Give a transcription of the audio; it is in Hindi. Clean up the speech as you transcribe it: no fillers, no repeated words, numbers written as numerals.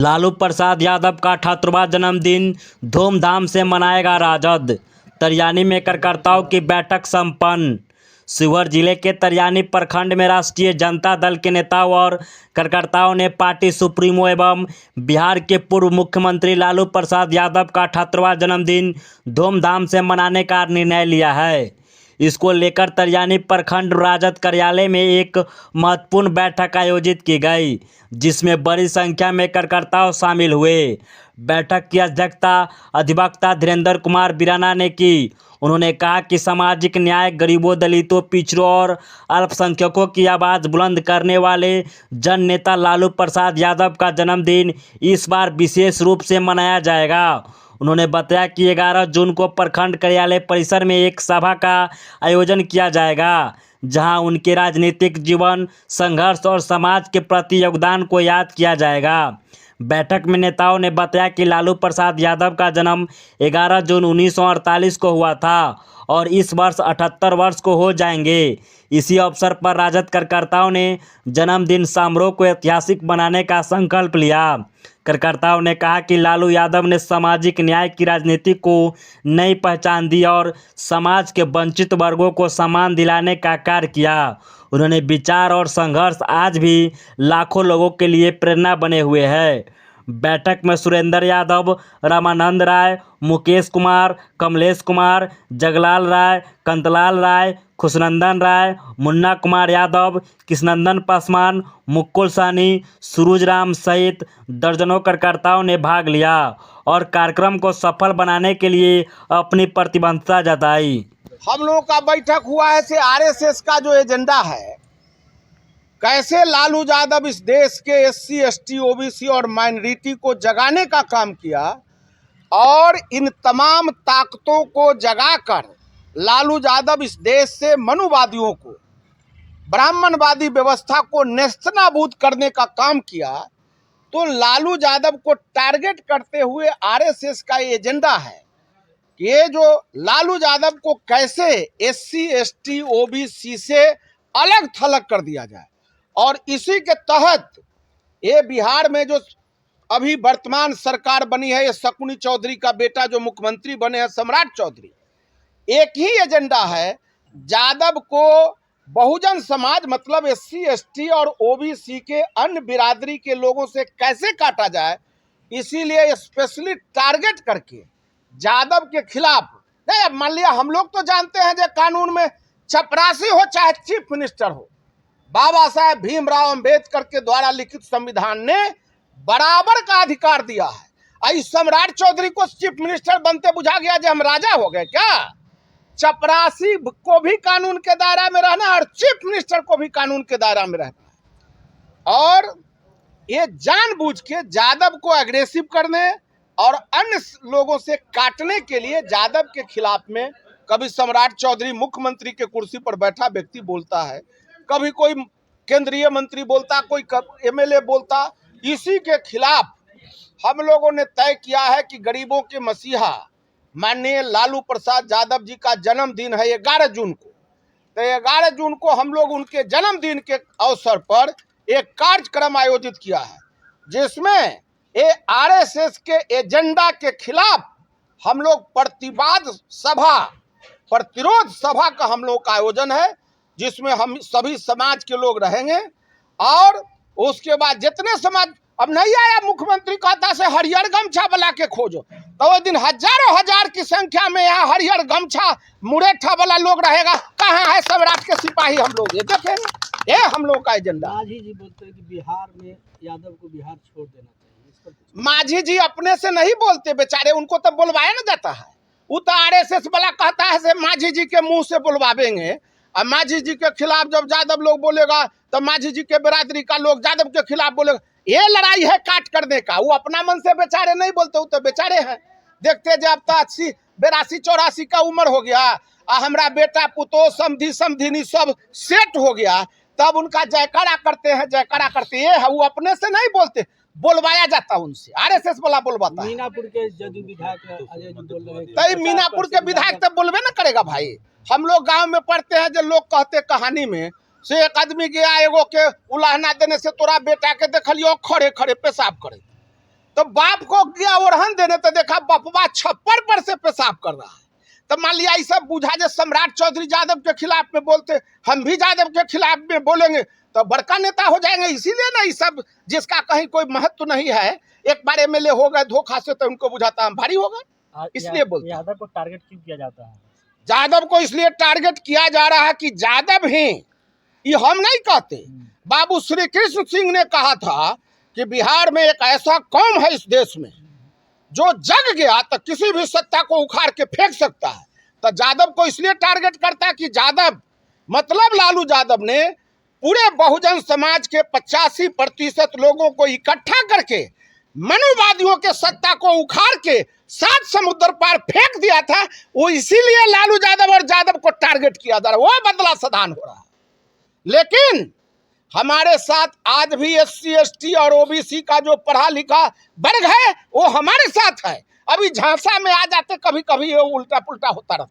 लालू प्रसाद यादव का 78वां जन्मदिन धूमधाम से मनाएगा राजद। तरियानी में कार्यकर्ताओं की बैठक संपन्न। शिवहर जिले के तरियानी प्रखंड में राष्ट्रीय जनता दल के नेताओं और कार्यकर्ताओं ने पार्टी सुप्रीमो एवं बिहार के पूर्व मुख्यमंत्री लालू प्रसाद यादव का 78वां जन्मदिन धूमधाम से मनाने का निर्णय लिया है। इसको लेकर तरियानी प्रखंड राजद कार्यालय में एक महत्वपूर्ण बैठक आयोजित की गई, जिसमें बड़ी संख्या में कार्यकर्ताओं शामिल हुए। बैठक की अध्यक्षता अधिवक्ता धीरेन्द्र कुमार बिराना ने की। उन्होंने कहा कि सामाजिक न्याय, गरीबों, दलितों, पिछड़ों और अल्पसंख्यकों की आवाज़ बुलंद करने वाले जन नेता लालू प्रसाद यादव का जन्मदिन इस बार विशेष रूप से मनाया जाएगा। उन्होंने बताया कि 11 जून को प्रखंड कार्यालय परिसर में एक सभा का आयोजन किया जाएगा, जहां उनके राजनीतिक जीवन, संघर्ष और समाज के प्रति योगदान को याद किया जाएगा। बैठक में नेताओं ने बताया कि लालू प्रसाद यादव का जन्म 11 जून 1948 को हुआ था और इस वर्ष 78 वर्ष को हो जाएंगे। इसी अवसर पर राजद कार्यकर्ताओं ने जन्मदिन समारोह को ऐतिहासिक बनाने का संकल्प लिया। कार्यकर्ताओं ने कहा कि लालू यादव ने सामाजिक न्याय की राजनीति को नई पहचान दी और समाज के वंचित वर्गों को सम्मान दिलाने का कार्य किया। उन्होंने विचार और संघर्ष आज भी लाखों लोगों के लिए प्रेरणा बने हुए हैं। बैठक में सुरेंद्र यादव, रामानंद राय, मुकेश कुमार, कमलेश कुमार, जगलाल राय, कंतलाल राय, खुशनंदन राय, मुन्ना कुमार यादव, कृष्णनंदन पासवान, मुकुल साहनी, सूरज राम सहित दर्जनों कार्यकर्ताओं ने भाग लिया और कार्यक्रम को सफल बनाने के लिए अपनी प्रतिबद्धता जताई। हम लोगों का बैठक हुआ है से आरएसएस का जो एजेंडा है, कैसे लालू यादव इस देश के एससी, एसटी, ओबीसी और माइनॉरिटी को जगाने का काम किया और इन तमाम ताकतों को जगाकर लालू यादव इस देश से मनुवादियों को, ब्राह्मणवादी व्यवस्था को नेस्तनाबूद करने का काम किया। तो लालू यादव को टारगेट करते हुए आरएसएस का एजेंडा है कि ये जो लालू यादव को कैसे एससी, एसटी, ओबीसी से अलग थलग कर दिया जाए। और इसी के तहत ये बिहार में जो अभी वर्तमान सरकार बनी है, ये शकुनी चौधरी का बेटा जो मुख्यमंत्री बने हैं, सम्राट चौधरी, एक ही एजेंडा है, यादव को बहुजन समाज मतलब एससी, एसटी और ओबीसी के अन्य बिरादरी के लोगों से कैसे काटा जाए। इसीलिए स्पेशली टारगेट करके यादव के खिलाफ, नहीं, अब मान लिया हम लोग तो जानते हैं जो कानून में चपरासी हो चाहे चीफ मिनिस्टर हो, बाबा साहेब भीमराव अंबेडकर के द्वारा लिखित संविधान ने बराबर का अधिकार दिया है। इस सम्राट चौधरी को चीफ मिनिस्टर बनते बुझा गया जो हम राजा हो गए क्या? चपरासी को भी कानून के दायरा में रहना और चीफ मिनिस्टर को भी कानून के दायरा में रहना। और ये जानबूझ के यादव को एग्रेसिव करने और अन्य लोगों से काटने के लिए यादव के खिलाफ में कभी सम्राट चौधरी मुख्यमंत्री के कुर्सी पर बैठा व्यक्ति बोलता है, कभी कोई केंद्रीय मंत्री बोलता, कोई एमएलए बोलता। इसी के खिलाफ हम लोगों ने तय किया है कि गरीबों के मसीहा माननीय लालू प्रसाद यादव जी का जन्मदिन है 11 जून को। तो 11 जून को हम लोग उनके जन्मदिन के अवसर पर एक कार्यक्रम आयोजित किया है, जिसमें ये आरएसएस के एजेंडा के खिलाफ हम लोग प्रतिवाद सभा, प्रतिरोध सभा का हम लोग का आयोजन है, जिसमें हम सभी समाज के लोग रहेंगे। और उसके बाद जितने समाज, अब नहीं आया मुख्यमंत्री कहता से हरियर गमछा वाला के खोजो, तो वो दिन हजारों हजार की संख्या में यहाँ हरियर गमछा मुरेठा वाला लोग रहेगा। कहाँ है सम्राट के सिपाही? हम लोग ये देखेंगे। ये हम लोग का एजेंडा। माझी जी बोलते हैं कि बिहार में यादव को बिहार छोड़ देना चाहिए। माझी जी अपने से नहीं बोलते बेचारे, उनको तो बुलवाया ना जाता है। वो तो आरएसएस वाला कहता है से माझी जी के मुंह से बुलवावेंगे। और माझी जी के खिलाफ जब यादव लोग बोलेगा तो माझी जी के बिरादरी का लोग यादव के खिलाफ बोलेगा। ये लड़ाई है काट करने का। वो अपना मन से बेचारे नहीं बोलते, वो तो बेचारे हैं। देखते जब तो 80, 82, 84 का उम्र हो गया और हमारा बेटा पुतो समधी समधिनी सब सेट हो गया, तब उनका जयकारा करते हैं, जयकारा करते हैं। वो अपने से नहीं बोलते, बुलवाया जाता उनसे, आरएसएस वाला बुलवाता है। मीनापुर के जदयू विधायक अजय जी बोल रहे हैं, तो मीनापुर के विधायक तो बोलबे ना करेगा भाई। हम लोग गांव में पढ़ते हैं जो लोग कहते कहानी में से एक आदमी गया एगो के उलाहना देने से तोरा बेटा के देखलियो खड़े खड़े पेशाब करे। तो बाप को गया ओढ़न देने, तो देखा बपवा छप्पर पर से पेशाब कर रहा है। तो मान लिया ये सब बुझा जो सम्राट चौधरी यादव के खिलाफ में बोलते, हम भी यादव के खिलाफ में बोलेंगे तो बड़का नेता हो जाएंगे। इसीलिए ना ये सब जिसका कहीं कोई महत्व नहीं है, एक बार एमएलए हो गए धोखा से, तो उनको बुझाता हम भारी हो गए, इसलिए बोलते। यादव को टारगेट क्यों किया जाता है? यादव को इसलिए टारगेट किया जा रहा है कि यादव ही, ये हम नहीं कहते, बाबू श्री कृष्ण सिंह ने कहा था कि बिहार में एक ऐसा कौम है इस देश में जो जग गया तो किसी भी सत्ता को उखाड़ के फेंक सकता है। तो यादव को इसलिए टारगेट करता है कि यादव मतलब लालू यादव ने पूरे बहुजन समाज के 85% लोगों को इकट्ठा करके मनुवादियों के सत्ता को उखाड़ के 7 समुद्र पार फेंक दिया था। वो इसीलिए लालू यादव और यादव को टारगेट किया जा रहा है, वो बदला साधन हो रहा है। लेकिन हमारे साथ आज भी SC ST और OBC का जो पढ़ा लिखा वर्ग है वो हमारे साथ है। अभी झांसा में आ जाते, कभी कभी ये उल्टा पुल्टा होता रहता है।